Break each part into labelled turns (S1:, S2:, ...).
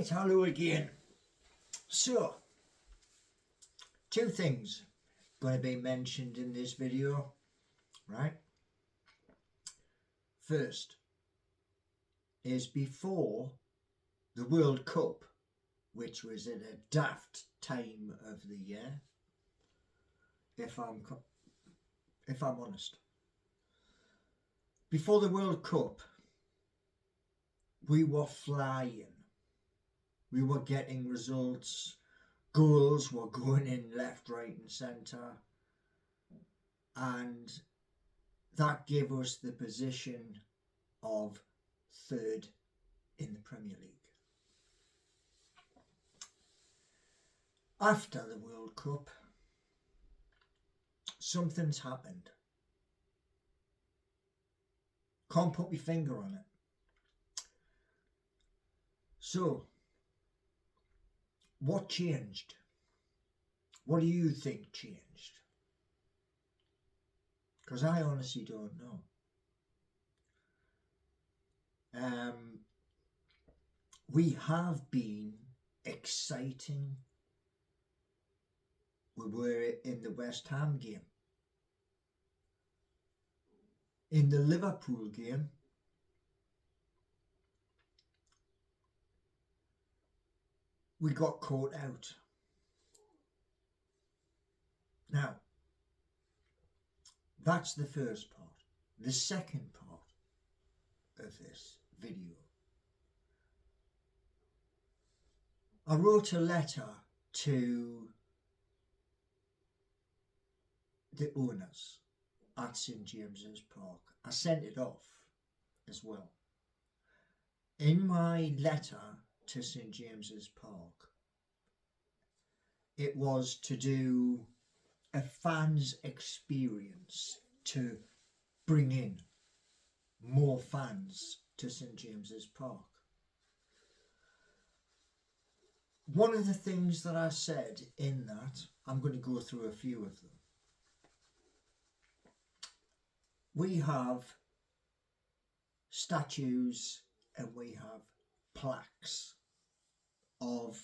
S1: Right, hello again. So, two things going to be mentioned in this video, right? First is before the World Cup, which was at a daft time of the year, if I'm honest. Before the World Cup, we were flying. We were getting results. Goals were going in left, right and centre. And that gave us the position of third in the Premier League. After the World Cup, something's happened. Can't put my finger on it. So, what changed? What do you think changed? Because I honestly don't know. We have been exciting. We were in the West Ham game. In the Liverpool game, we got caught out. Now, that's the first part. The second part of this video. I wrote a letter to the owners at St James's Park. I sent it off as well. In my letter to St James's Park, it was to do a fan's experience, to bring in more fans to St James's Park. One of the things that I said in that, I'm going to go through a few of them. We have statues and we have plaques of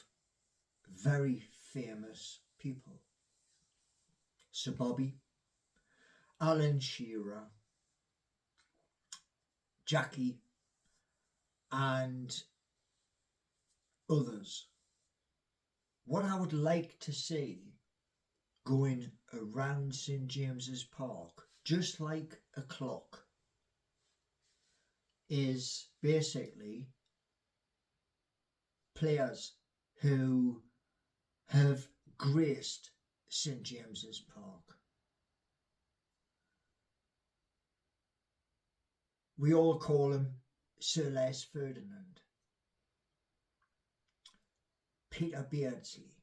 S1: very famous people. Sir Bobby, Alan Shearer, Jackie and others. What I would like to see going around St James's Park, just like a clock, is basically players who have graced St James's Park. We all call him Sir Les Ferdinand, Peter Beardsley,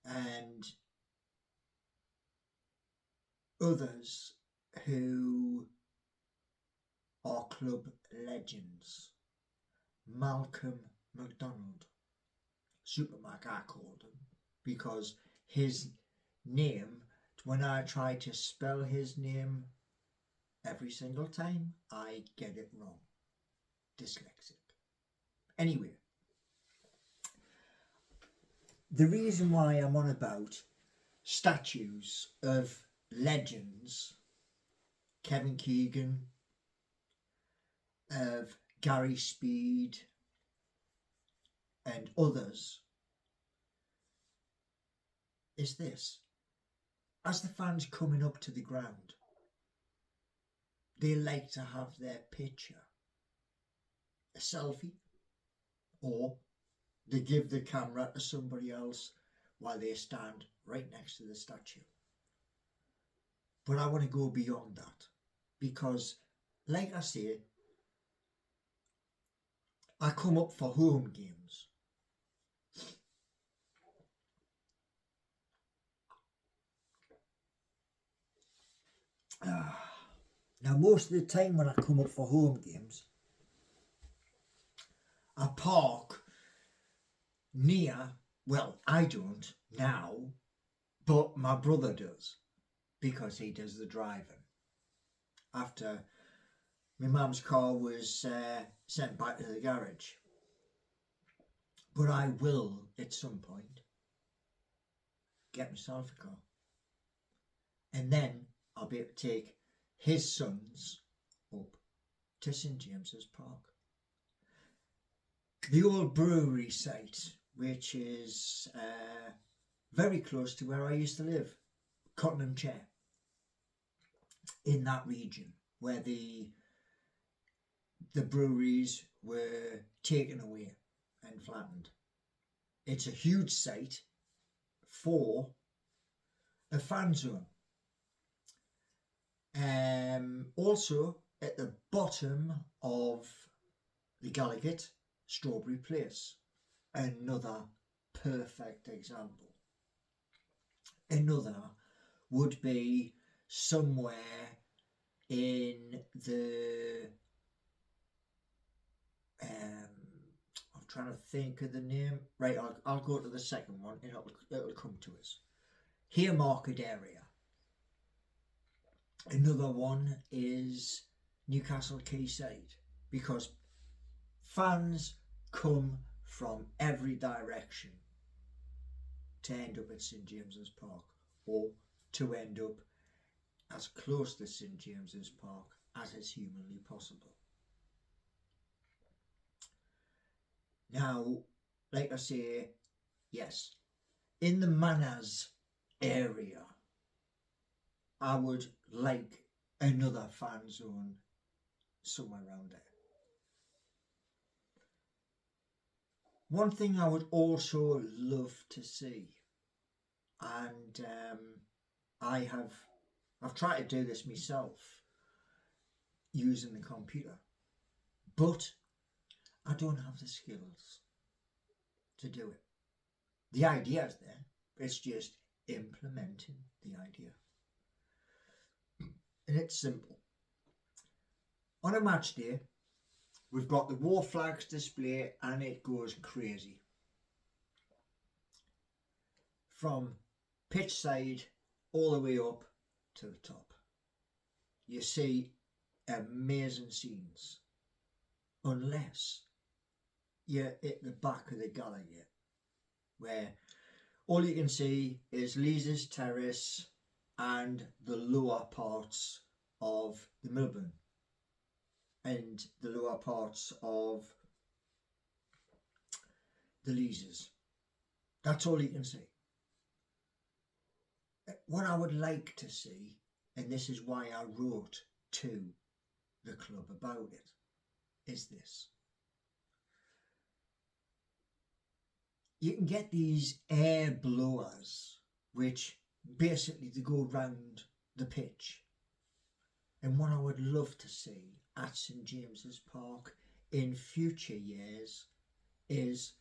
S1: and others who are club legends. Malcolm MacDonald, Super Mac I called him, because his name, when I try to spell his name every single time, I get it wrong. Dyslexic. Anyway, the reason why I'm on about statues of legends, Kevin Keegan, of Gary Speed and others, is this. As the fans coming up to the ground, they like to have their picture, a selfie, or they give the camera to somebody else while they stand right next to the statue. But I want to go beyond that, because like I say, I come up for home games. Now most of the time when I come up for home games, I park near, well, I don't now, but my brother does, because he does the driving. After My mum's car was sent back to the garage. But I will, at some point, get myself a car. And then I'll be able to take his sons up to St James's Park. The old brewery site, which is very close to where I used to live, Cottenham Chair, in that region where the breweries were taken away and flattened. It's a huge site for a fan zone. Also, at the bottom of the Gallagher, Strawberry Place, another perfect example. Another would be somewhere in the I'm trying to think of the name. Right, I'll go to the second one and it'll come to us. Haymarket area. Another one is Newcastle Quayside, because fans come from every direction to end up at St James's Park, or to end up as close to St James's Park as is humanly possible. Now, like I say, yes, in the Manors area, I would like another fan zone somewhere around there. One thing I would also love to see, and I've tried to do this myself using the computer, but I don't have the skills to do it. The idea is there, it's just implementing the idea. And it's simple. On a match day, we've got the war flags display and it goes crazy. From pitch side all the way up to the top. You see amazing scenes. Unless you're at the back of the Gallagher, where all you can see is Leazes Terrace and the lower parts of the Milburn and the lower parts of the Leazes. That's all you can see. What I would like to see, and this is why I wrote to the club about it, is this. You can get these air blowers, which basically they go round the pitch. And what I would love to see at St James's Park in future years is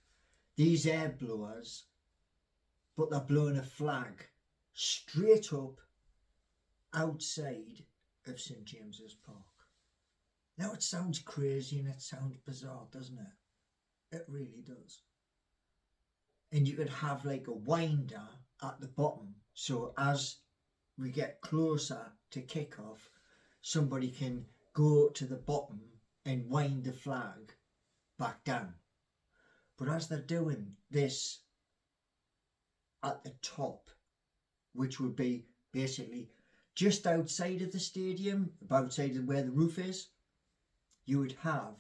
S1: these air blowers, but they're blowing a flag straight up outside of St James's Park. Now it sounds crazy and it sounds bizarre, doesn't it? It really does. And you could have like a winder at the bottom, so as we get closer to kick-off, somebody can go to the bottom and wind the flag back down. But as they're doing this at the top, which would be basically just outside of the stadium, outside of where the roof is, you would have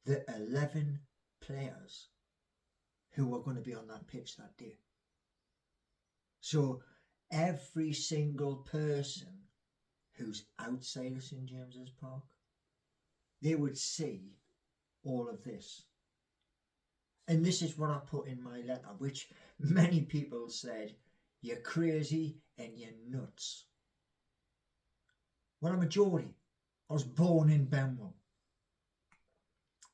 S1: the 11 players who are going to be on that pitch that day. So every single person who's outside of St James's Park, they would see all of this. And this is what I put in my letter, which many people said, you're crazy and you're nuts. Well, I'm a Geordie. I was born in Benwell.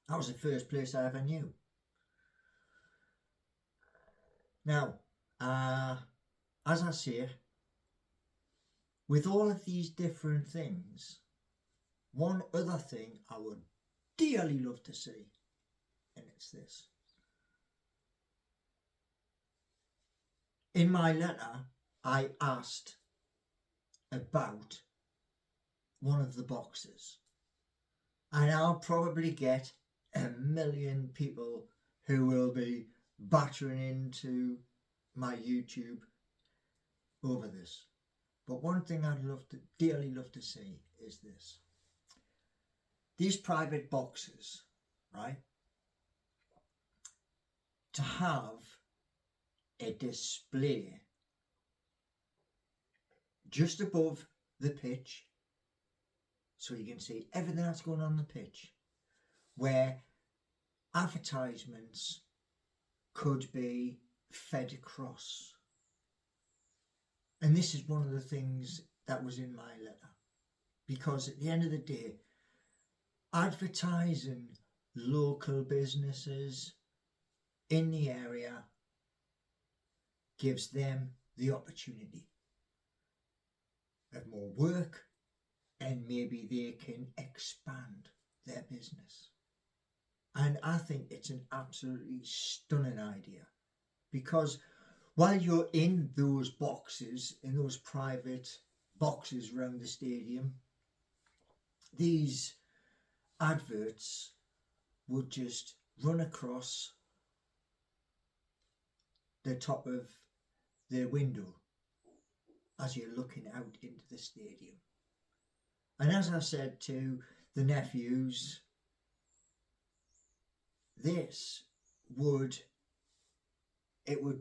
S1: That was the first place I ever knew. Now, as I say, with all of these different things, one other thing I would dearly love to see, and it's this. In my letter, I asked about one of the boxes. And I'll probably get 1,000,000 people who will be battering into my YouTube over this. But one thing I'd dearly love to see is this. These private boxes, right? To have a display just above the pitch so you can see everything that's going on the pitch, where advertisements could be fed across. And this is one of the things that was in my letter, because at the end of the day, advertising local businesses in the area gives them the opportunity of more work, and maybe they can expand their business. And I think it's an absolutely stunning idea, because while you're in those boxes, in those private boxes around the stadium, these adverts would just run across the top of the window as you're looking out into the stadium. And as I said to the nephews, this would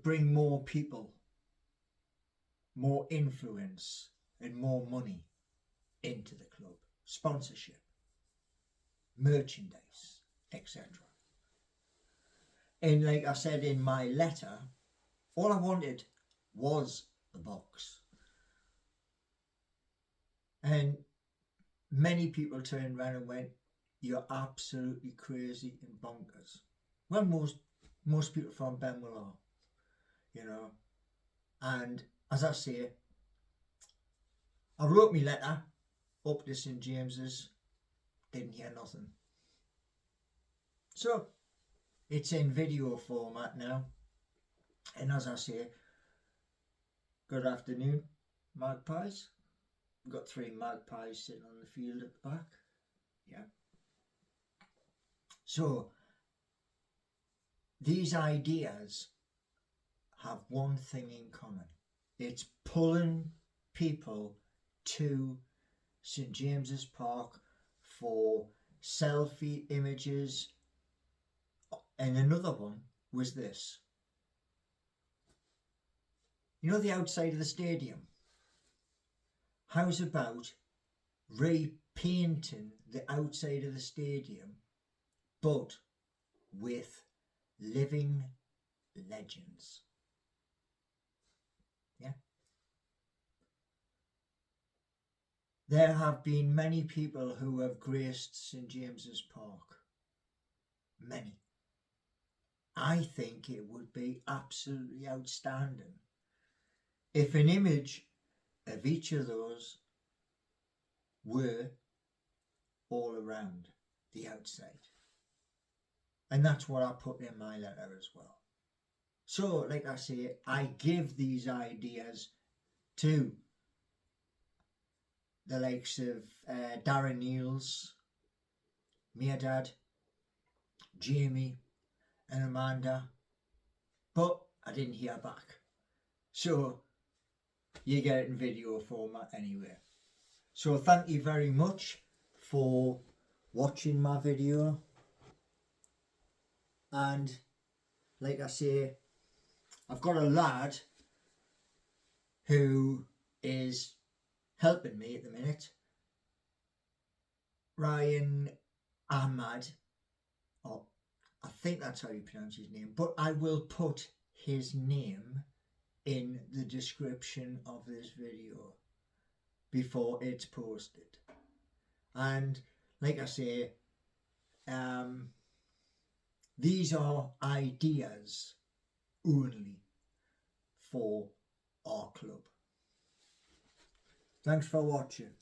S1: bring more people, more influence and more money into the club. Sponsorship, merchandise, etc. And like I said in my letter, all I wanted was the box. And many people turned around and went, "You're absolutely crazy and bonkers." Well, most people from Benwell are, you know. And as I say, I wrote my letter up to St James's, didn't hear nothing. So it's in video format now. And as I say, good afternoon, magpies. We've got 3 magpies sitting on the field at the back. Yeah. So these ideas have one thing in common. It's pulling people to St James's Park for selfie images. And another one was this. You know the outside of the stadium? How's about repainting the outside of the stadium, but with living legends? Yeah. There have been many people who have graced St James's Park. Many. I think it would be absolutely outstanding if an image of each of those were all around the outside. And that's what I put in my letter as well. So, like I say, I give these ideas to the likes of Darren Neils, Meardad, Jamie and Amanda, but I didn't hear back. So you get it in video format anyway. So thank you very much for watching my video. And like I say, I've got a lad who is helping me at the minute, Ryan Ahmad, or I think that's how you pronounce his name, but I will put his name in the description of this video before it's posted. And like I say, these are ideas only for our club. Thanks for watching.